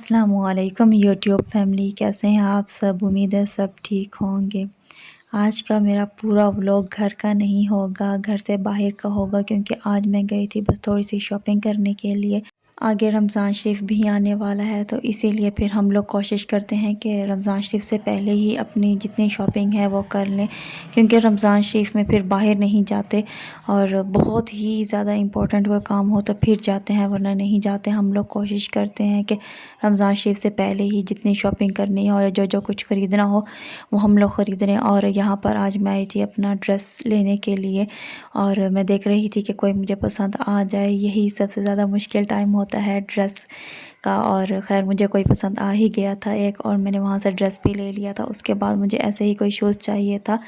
अस्सलामुअलैकुम YouTube family, कैसे हैं आप सब। उम्मीद है सब ठीक होंगे। आज का मेरा पूरा व्लॉग घर का नहीं होगा, घर से बाहर का होगा, क्योंकि आज मैं गई थी बस थोड़ी सी शॉपिंग करने के लिए। आगे रमज़ान शरीफ भी आने वाला है, तो इसीलिए फिर हम लोग कोशिश करते हैं कि रमज़ान शरीफ से पहले ही अपनी जितनी शॉपिंग है वो कर लें, क्योंकि रमज़ान शरीफ में फिर बाहर नहीं जाते और बहुत ही ज़्यादा इम्पोर्टेंट कोई काम हो तो फिर जाते हैं, वरना नहीं जाते। हम लोग कोशिश करते हैं कि रमज़ान शरीफ से पहले ही जितनी शॉपिंग करनी हो या जो जो कुछ ख़रीदना हो वो हम लोग ख़रीद रहे हैं। और यहाँ पर आज मैं आई थी अपना ड्रेस लेने के लिए, और मैं देख रही थी कि कोई मुझे पसंद आ जाए। यही सबसे ज़्यादा मुश्किल टाइम होता है ड्रेस का। और ख़ैर मुझे कोई पसंद आ ही गया था एक, और मैंने वहाँ से ड्रेस भी ले लिया था। उसके बाद मुझे ऐसे ही कोई शूज़ चाहिए था,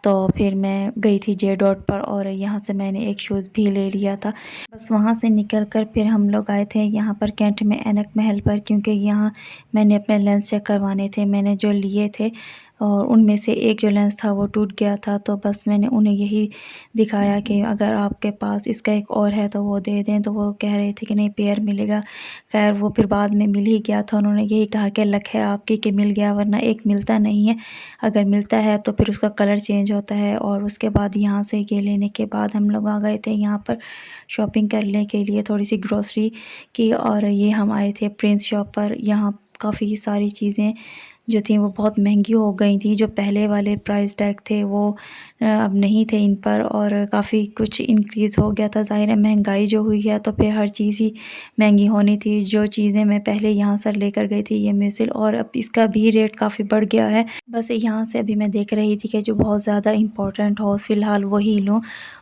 तो फिर मैं गई थी जे डॉट पर और यहाँ से मैंने एक शूज़ भी ले लिया था। बस वहाँ से निकल कर फिर हम लोग आए थे यहाँ पर कैंट में ऐनक महल पर, क्योंकि यहाँ मैंने अपने लेंस चेक करवाने थे। मैंने जो लिए थे और उनमें से एक जो लेंस था वो टूट गया था, तो बस मैंने उन्हें यही दिखाया कि अगर आपके पास इसका एक और है तो वो दे दें। तो वो कह रहे थे कि नहीं पेयर मिलेगा। खैर वो फिर बाद में मिल ही गया था। उन्होंने यही कहा कि लक है आपकी कि मिल गया, वरना एक मिलता नहीं है। अगर मिलता है तो फिर उसका कलर चेंज होता है। और उसके बाद यहाँ से ये लेने के बाद हम लोग आ गए थे यहाँ पर शॉपिंग करने के लिए, थोड़ी सी ग्रोसरी की। और ये हम आए थे प्रिंस शॉप पर। यहाँ काफ़ी सारी चीज़ें जो थी वो बहुत महंगी हो गई थी। जो पहले वाले प्राइस टैग थे वो अब नहीं थे इन पर, और काफ़ी कुछ इंक्रीज़ हो गया था। ज़ाहिर है महंगाई जो हुई है तो फिर हर चीज़ ही महंगी होनी थी। जो चीज़ें मैं पहले यहाँ से लेकर गई थी ये म्यूसिल, और अब इसका भी रेट काफ़ी बढ़ गया है। बस यहाँ से अभी मैं देख रही थी कि जो बहुत ज़्यादा इम्पोर्टेंट हो फ़िलहाल वही लूँ,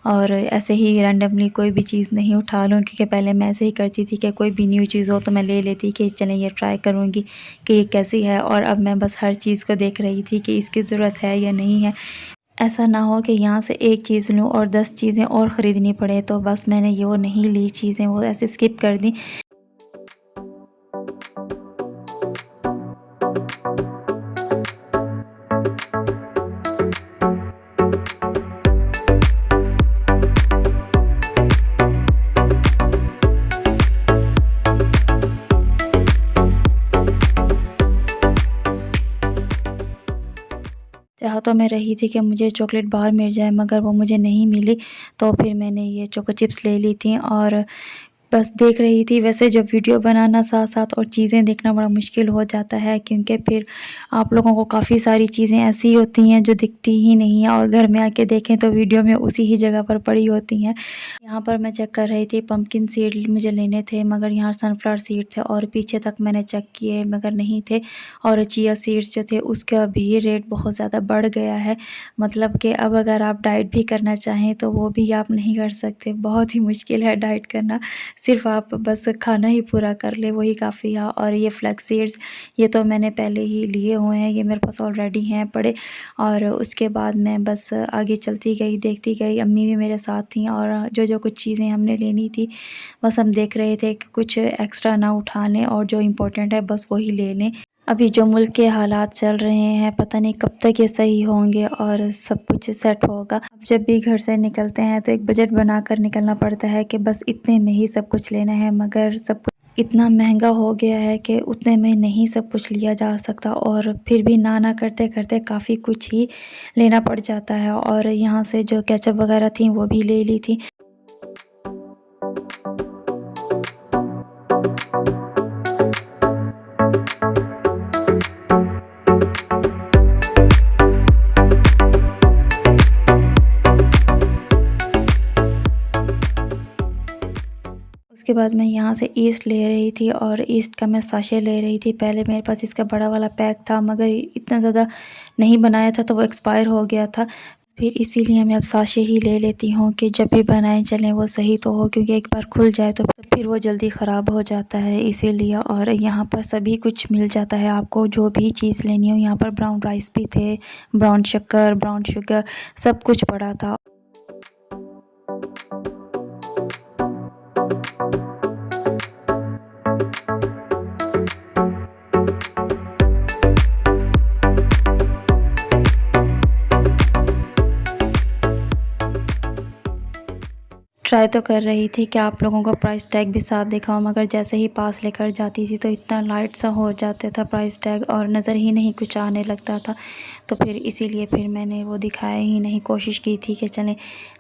और ऐसे ही रैंडमली कोई भी चीज़ नहीं उठा लूँ, क्योंकि पहले मैं ऐसे ही करती थी कि कोई भी न्यू चीज़ हो तो मैं ले लेती कि चलें ये ट्राई करूँगी कि ये कैसी है। और अब मैं बस हर चीज़ को देख रही थी कि इसकी ज़रूरत है या नहीं है। ऐसा ना हो कि यहाँ से एक चीज़ लूँ और 10 चीज़ें और ख़रीदनी पड़े। तो बस मैंने ये वो नहीं ली चीज़ें, वो ऐसे स्किप कर दी। चाह तो मैं रही थी कि मुझे चॉकलेट बार मिल जाए, मगर वो मुझे नहीं मिली। तो फिर मैंने ये चोको चिप्स ले ली थी और बस देख रही थी। वैसे जब वीडियो बनाना साथ साथ और चीज़ें देखना बड़ा मुश्किल हो जाता है, क्योंकि फिर आप लोगों को काफ़ी सारी चीज़ें ऐसी होती हैं जो दिखती ही नहीं हैं, और घर में आके देखें तो वीडियो में उसी ही जगह पर पड़ी होती हैं। यहाँ पर मैं चेक कर रही थी, पंपकिन सीड मुझे लेने थे, मगर यहाँ सनफ्लावर सीड थे, और पीछे तक मैंने चेक किए मगर नहीं थे। और चिया सीड्स जो थे उसका भी रेट बहुत ज़्यादा बढ़ गया है। मतलब कि अब अगर आप डाइट भी करना चाहें तो वो भी आप नहीं कर सकते। बहुत ही मुश्किल है डाइट करना। सिर्फ़ आप बस खाना ही पूरा कर ले वही काफ़ी है। और ये फ्लैक्स सीड्स ये तो मैंने पहले ही लिए हुए हैं, ये मेरे पास ऑलरेडी हैं पड़े। और उसके बाद मैं बस आगे चलती गई, देखती गई। अम्मी भी मेरे साथ थी, और जो जो कुछ चीज़ें हमने लेनी थी बस हम देख रहे थे कि कुछ एक्स्ट्रा ना उठा लें, और जो इम्पोर्टेंट है बस वही ले लें। अभी जो मुल्क के हालात चल रहे हैं पता नहीं कब तक ये सही होंगे और सब कुछ सेट होगा। अब जब भी घर से निकलते हैं तो एक बजट बनाकर निकलना पड़ता है कि बस इतने में ही सब कुछ लेना है, मगर सब कुछ इतना महंगा हो गया है कि उतने में नहीं सब कुछ लिया जा सकता, और फिर भी ना करते करते काफ़ी कुछ ही लेना पड़ जाता है। और यहाँ से जो केचप वगैरह थी वो भी ले ली थी। उसके बाद मैं यहाँ से ईस्ट ले रही थी, और ईस्ट का मैं साशे ले रही थी। पहले मेरे पास इसका बड़ा वाला पैक था, मगर इतना ज़्यादा नहीं बनाया था तो वो एक्सपायर हो गया था। फिर इसीलिए मैं अब साशे ही ले लेती हूँ कि जब भी बनाए चलें वो सही तो हो, क्योंकि एक बार खुल जाए तो फिर वो जल्दी ख़राब हो जाता है इसीलिए। और यहाँ पर सभी कुछ मिल जाता है, आपको जो भी चीज़ लेनी हो। यहाँ पर ब्राउन राइस भी थे, ब्राउन शक्कर, ब्राउन शुगर, सब कुछ पड़ा था। ट्राई तो कर रही थी कि आप लोगों को प्राइस टैग भी साथ दिखाऊं, मगर जैसे ही पास लेकर जाती थी तो इतना लाइट सा हो जाता था प्राइस टैग और नज़र ही नहीं कुछ आने लगता था। तो फिर इसीलिए फिर मैंने वो दिखाया ही नहीं। कोशिश की थी कि चलें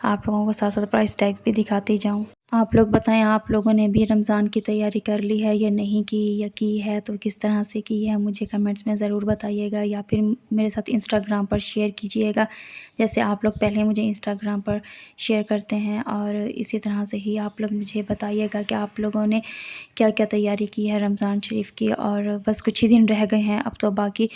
आप लोगों को साथ साथ प्राइस टैग्स भी दिखाती जाऊँ। आप लोग बताएं, आप लोगों ने भी रमज़ान की तैयारी कर ली है या नहीं की, या की है तो किस तरह से की है मुझे कमेंट्स में ज़रूर बताइएगा, या फिर मेरे साथ इंस्टाग्राम पर शेयर कीजिएगा जैसे आप लोग पहले मुझे इंस्टाग्राम पर शेयर करते हैं। और इसी तरह से ही आप लोग मुझे बताइएगा कि आप लोगों ने क्या क्या तैयारी की है रमज़ान शरीफ की। और बस कुछ ही दिन रह गए हैं अब तो बाकी।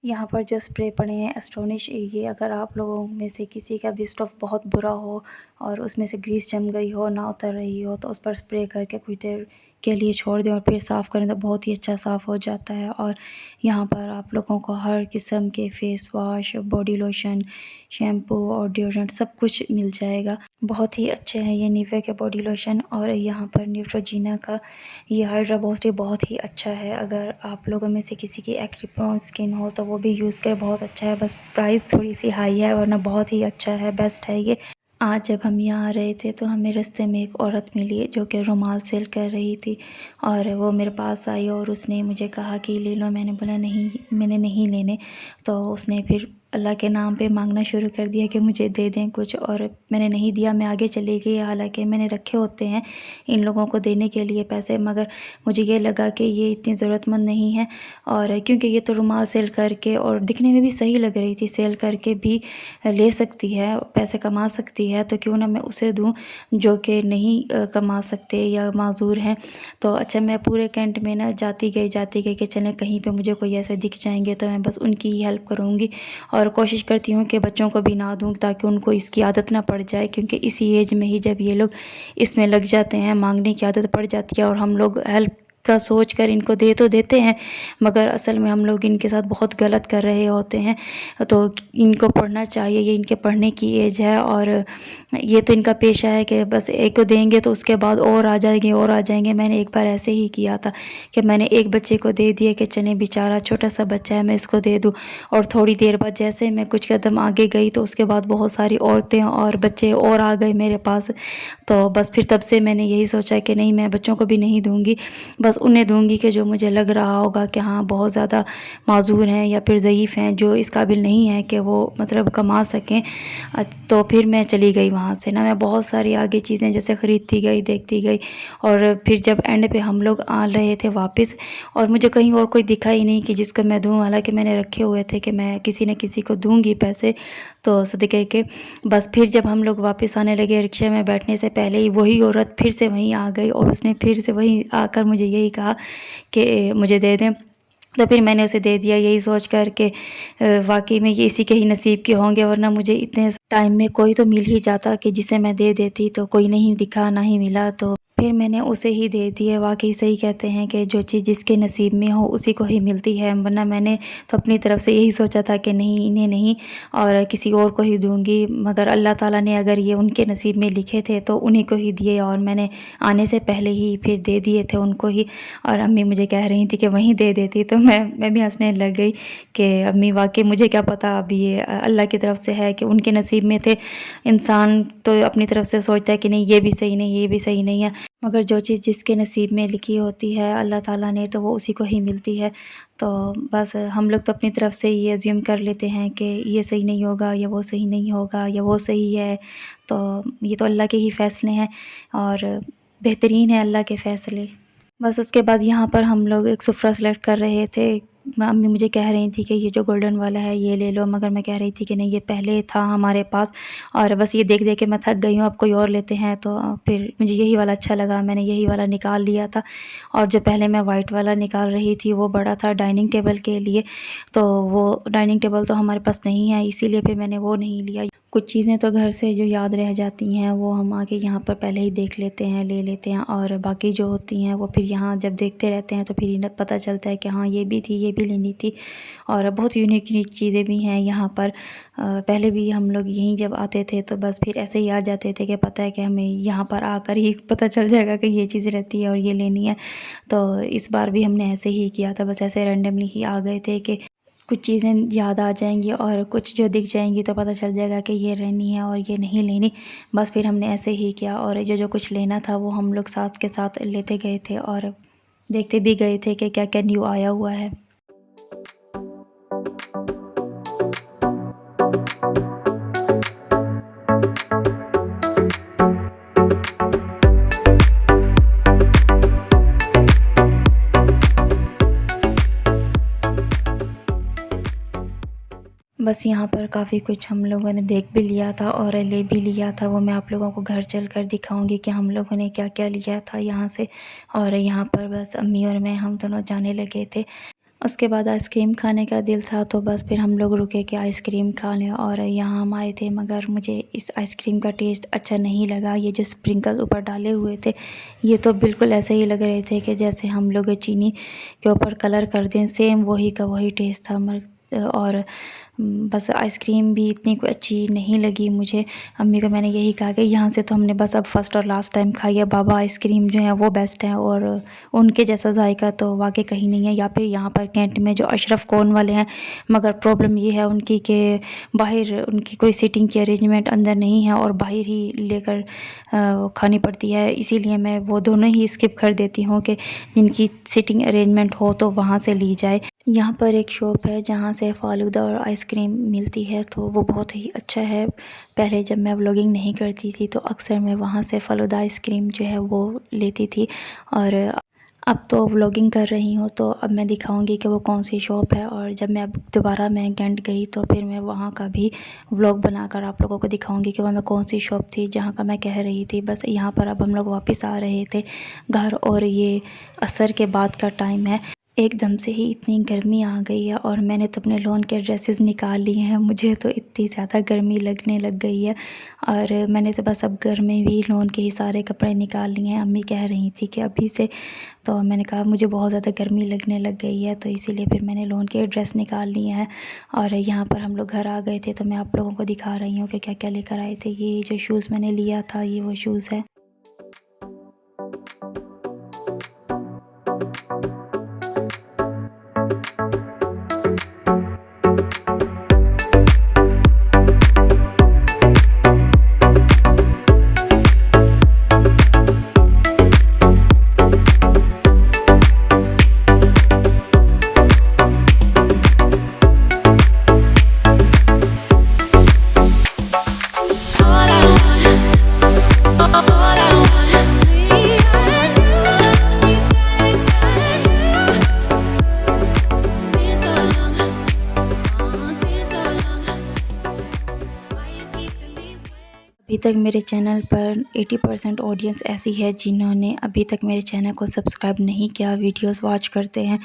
यहाँ पर जो स्प्रे पड़े हैं एस्टोनिश, ये अगर आप लोगों में से किसी का भी स्टोव बहुत बुरा हो और उसमें से ग्रीस जम गई हो, ना उतर रही हो, तो उस पर स्प्रे करके कुछ देर के लिए छोड़ दें और फिर साफ़ करें तो बहुत ही अच्छा साफ़ हो जाता है। और यहाँ पर आप लोगों को हर किस्म के face wash, body lotion, shampoo और डिओड्रेंट सब कुछ मिल जाएगा। बहुत ही अच्छे हैं ये निविया के बॉडी लोशन। और यहाँ पर न्यूट्रोजीना का ये हाइड्रा बूस्ट बहुत ही अच्छा है। अगर आप लोगों में से किसी की एक्ने प्रोन स्किन हो तो वो भी यूज़ कर, बहुत अच्छा है। बस प्राइस थोड़ी सी हाई है वरना बहुत ही अच्छा है, बेस्ट है ये। आज जब हम यहाँ आ रहे थे तो हमें रास्ते में एक औरत मिली जो कि रुमाल सेल कर रही थी, और वो मेरे पास आई और उसने मुझे कहा कि ले लो। मैंने बोला नहीं, मैंने नहीं लेने। तो उसने फिर अल्लाह के नाम पे मांगना शुरू कर दिया कि मुझे दे दें कुछ, और मैंने नहीं दिया, मैं आगे चली गई। हालांकि मैंने रखे होते हैं इन लोगों को देने के लिए पैसे, मगर मुझे ये लगा कि ये इतनी ज़रूरतमंद नहीं है। और क्योंकि ये तो रुमाल सेल करके और दिखने में भी सही लग रही थी, सेल करके भी ले सकती है, पैसे कमा सकती है, तो क्यों ना मैं उसे दूं जो कि नहीं कमा सकते या माजूर हैं। तो अच्छा, मैं पूरे कैंट में ना जाती गई कि चलें कहीं पे मुझे कोई ऐसे दिख जाएंगे तो मैं बस उनकी ही हेल्प करूँगी। और कोशिश करती हूँ कि बच्चों को भी ना दूँ ताकि उनको इसकी आदत ना पड़ जाए, क्योंकि इसी एज में ही जब ये लोग इसमें लग जाते हैं मांगने की आदत पड़ जाती है। और हम लोग हेल्प का सोच कर इनको दे तो देते हैं, मगर असल में हम लोग इनके साथ बहुत गलत कर रहे होते हैं। तो इनको पढ़ना चाहिए, ये इनके पढ़ने की एज है, और ये तो इनका पेशा है कि बस एक को देंगे तो उसके बाद और आ जाएंगे और आ जाएंगे। मैंने एक बार ऐसे ही किया था कि मैंने एक बच्चे को दे दिया कि चलें बेचारा छोटा सा बच्चा है, मैं इसको दे दूँ। और थोड़ी देर बाद जैसे मैं कुछ कदम आगे गई तो उसके बाद बहुत सारी औरतें और बच्चे और आ गए मेरे पास। तो बस फिर तब से मैंने यही सोचा कि नहीं, मैं बच्चों को भी नहीं दूँगी, बस उन्हें दूँगी कि जो मुझे लग रहा होगा कि हाँ बहुत ज़्यादा माज़ूर हैं या फिर ज़ईफ़ हैं, जो इस काबिल नहीं है कि वो मतलब कमा सकें। तो फिर मैं चली गई वहाँ से ना। मैं बहुत सारी आगे चीज़ें जैसे ख़रीदती गई, देखती गई, और फिर जब एंड पे हम लोग आ रहे थे वापस, और मुझे कहीं और कोई दिखा ही नहीं कि जिसको मैं दूँ। हालांकि मैंने रखे हुए थे कि मैं किसी न किसी को दूँगी पैसे, तो सदक़े के। बस फिर जब हम लोग वापस आने लगे, रिक्शे में बैठने से पहले ही वही औरत फिर से वहीं आ गई और उसने फिर से वहीं आकर मुझे यही कहा कि मुझे दे दें। तो फिर मैंने उसे दे दिया, यही सोच कर के वाकई में ये इसी के ही नसीब के होंगे, वरना मुझे इतने टाइम में कोई तो मिल ही जाता कि जिसे मैं दे देती। तो कोई नहीं दिखा, ना ही मिला, तो फिर मैंने उसे ही दे दिए। वाकई सही कहते हैं कि जो चीज़ जिसके नसीब में हो उसी को ही मिलती है, वरना मैंने तो अपनी तरफ से यही सोचा था कि नहीं, इन्हें नहीं और किसी और को ही दूँगी। मगर अल्लाह ताला ने अगर ये उनके नसीब में लिखे थे तो उन्हीं को ही दिए, और मैंने आने से पहले ही फिर दे दिए थे उनको ही। और अम्मी मुझे कह रही थी कि वहीं दे देती, तो मैं भी हंसने लग गई कि अम्मी वाकई मुझे क्या पता, अब ये अल्लाह की तरफ से है कि उनके नसीब में थे। इंसान तो अपनी तरफ से सोचता है कि नहीं ये भी सही नहीं, ये भी सही नहीं है, मगर जो चीज़ जिसके नसीब में लिखी होती है अल्लाह ताला ने, तो वो उसी को ही मिलती है। तो बस हम लोग तो अपनी तरफ से ये अज्यूम कर लेते हैं कि ये सही नहीं होगा या वो सही नहीं होगा या वो सही है। तो ये तो अल्लाह के ही फ़ैसले हैं और बेहतरीन है अल्लाह के फ़ैसले। बस उसके बाद यहाँ पर हम लोग एक सुफ़्रा सेलेक्ट कर रहे थे। अम्मी मुझे कह रही थी कि ये जो गोल्डन वाला है ये ले लो, मगर मैं कह रही थी कि नहीं, ये पहले था हमारे पास और बस ये देख देख के मैं थक गई हूँ, अब कोई और लेते हैं। तो फिर मुझे यही वाला अच्छा लगा, मैंने यही वाला निकाल लिया था। और जो पहले मैं वाइट वाला निकाल रही थी वो बड़ा था डाइनिंग टेबल के लिए, तो वो डाइनिंग टेबल तो हमारे पास नहीं है, इसीलिए फिर मैंने वो नहीं लिया। कुछ चीज़ें तो घर से जो याद रह जाती हैं वो हम आके यहाँ पर पहले ही देख लेते हैं, ले लेते हैं, और बाकी जो होती हैं वो फिर यहाँ जब देखते रहते हैं तो फिर इन्हें पता चलता है कि हाँ ये भी थी, ये भी लेनी थी। और बहुत यूनिक यूनिक चीज़ें भी हैं यहाँ पर। पहले भी हम लोग यहीं जब आते थे तो बस फिर ऐसे ही आ जाते थे कि पता है कि हमें यहाँ पर आकर ही पता चल जाएगा कि ये चीज़ रहती है और ये लेनी है। तो इस बार भी हमने ऐसे ही किया था, बस ऐसे रैंडमली ही आ गए थे कि कुछ चीज़ें याद आ जाएँगी और कुछ जो दिख जाएँगी तो पता चल जाएगा कि ये लेनी है और ये नहीं लेनी। बस फिर हमने ऐसे ही किया और जो कुछ लेना था वो हम लोग साथ के साथ लेते गए थे और देखते भी गए थे कि क्या-क्या न्यू आया हुआ है। बस यहाँ पर काफ़ी कुछ हम लोगों ने देख भी लिया था और ले भी लिया था। वो मैं आप लोगों को घर चलकर दिखाऊँगी कि हम लोगों ने क्या-क्या लिया था यहाँ से। और यहाँ पर बस अम्मी और मैं हम दोनों जाने लगे थे। उसके बाद आइसक्रीम खाने का दिल था तो बस फिर हम लोग रुके कि आइसक्रीम खा लें, और यहाँ हम आए थे, मगर मुझे इस आइसक्रीम का टेस्ट अच्छा नहीं लगा। ये जो स्प्रिंकल ऊपर डाले हुए थे ये तो बिल्कुल ऐसे ही लग रहे थे कि जैसे हम लोग चीनी के ऊपर कलर कर दें, सेम वही का वही टेस्ट था। और बस आइसक्रीम भी इतनी कोई अच्छी नहीं लगी मुझे। अम्मी को मैंने यही कहा कि यहाँ से तो हमने बस अब फर्स्ट और लास्ट टाइम खाई है, बाबा आइसक्रीम जो है वो बेस्ट है और उनके जैसा जायका तो वाकई कहीं नहीं है। या फिर यहाँ पर कैंट में जो अशरफ कोन वाले हैं, मगर प्रॉब्लम ये है उनकी कि बाहर उनकी कोई सीटिंग की अरेंजमेंट अंदर नहीं है और बाहर ही लेकर खानी पड़ती है। इसीलिए मैं वो दोनों ही स्किप कर देती हूँ कि जिनकी सीटिंग अरेंजमेंट हो तो वहाँ से ली जाए। यहाँ पर एक शॉप है जहाँ से फ़ालूदा और आइसक्रीम मिलती है, तो वो बहुत ही अच्छा है। पहले जब मैं व्लॉगिंग नहीं करती थी तो अक्सर मैं वहाँ से फ़ालूदा आइसक्रीम जो है वो लेती थी, और अब तो व्लॉगिंग कर रही हूँ तो अब मैं दिखाऊंगी कि वो कौन सी शॉप है। और जब मैं अब दोबारा मैं कैंट गई तो फिर मैं वहाँ का भी व्लॉग बनाकर आप लोगों को दिखाऊंगी कि वह मैं कौन सी शॉप थी जहाँ का मैं कह रही थी। बस यहाँ पर अब हम लोग वापस आ रहे थे घर, और ये असर के बाद का टाइम है। एकदम से ही इतनी गर्मी आ गई है और मैंने तो अपने लॉन के ड्रेसेस निकाल लिए हैं। मुझे तो इतनी ज़्यादा गर्मी लगने लग गई है, और मैंने तो बस अब घर में भी लॉन के ही सारे कपड़े निकाल लिए हैं। अम्मी कह रही थी कि अभी से, तो मैंने कहा मुझे बहुत ज़्यादा गर्मी लगने लग गई है, तो इसीलिए फिर मैंने लॉन के ड्रेस निकाल लिए हैं। और यहाँ पर हम लोग घर आ गए थे तो मैं आप लोगों को दिखा रही हूँ कि क्या क्या लेकर आए थे। ये जो शूज़ मैंने लिया था ये वो शूज़ है। अभी तक मेरे चैनल पर 80% ऑडियंस ऐसी है जिन्होंने अभी तक मेरे चैनल को सब्सक्राइब नहीं किया, वीडियोस वॉच करते हैं।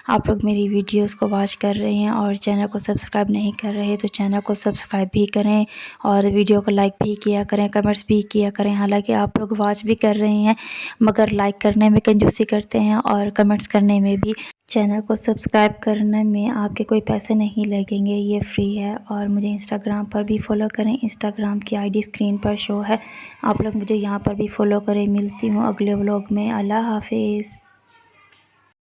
आप लोग मेरी वीडियोस को वॉच कर रहे हैं और चैनल को सब्सक्राइब नहीं कर रहे, तो चैनल को सब्सक्राइब भी करें और वीडियो को लाइक भी किया करें, कमेंट्स भी किया करें। हालांकि आप लोग वॉच भी कर रहे हैं मगर लाइक करने में कंजूसी करते हैं और कमेंट्स करने में भी। चैनल को सब्सक्राइब करने में आपके कोई पैसे नहीं लगेंगे, ये फ्री है। और मुझे इंस्टाग्राम पर भी फॉलो करें, इंस्टाग्राम की आईडी स्क्रीन पर शो है, आप लोग मुझे यहाँ पर भी फॉलो करें। मिलती हूँ अगले व्लॉग में। अल्लाह हाफिज़।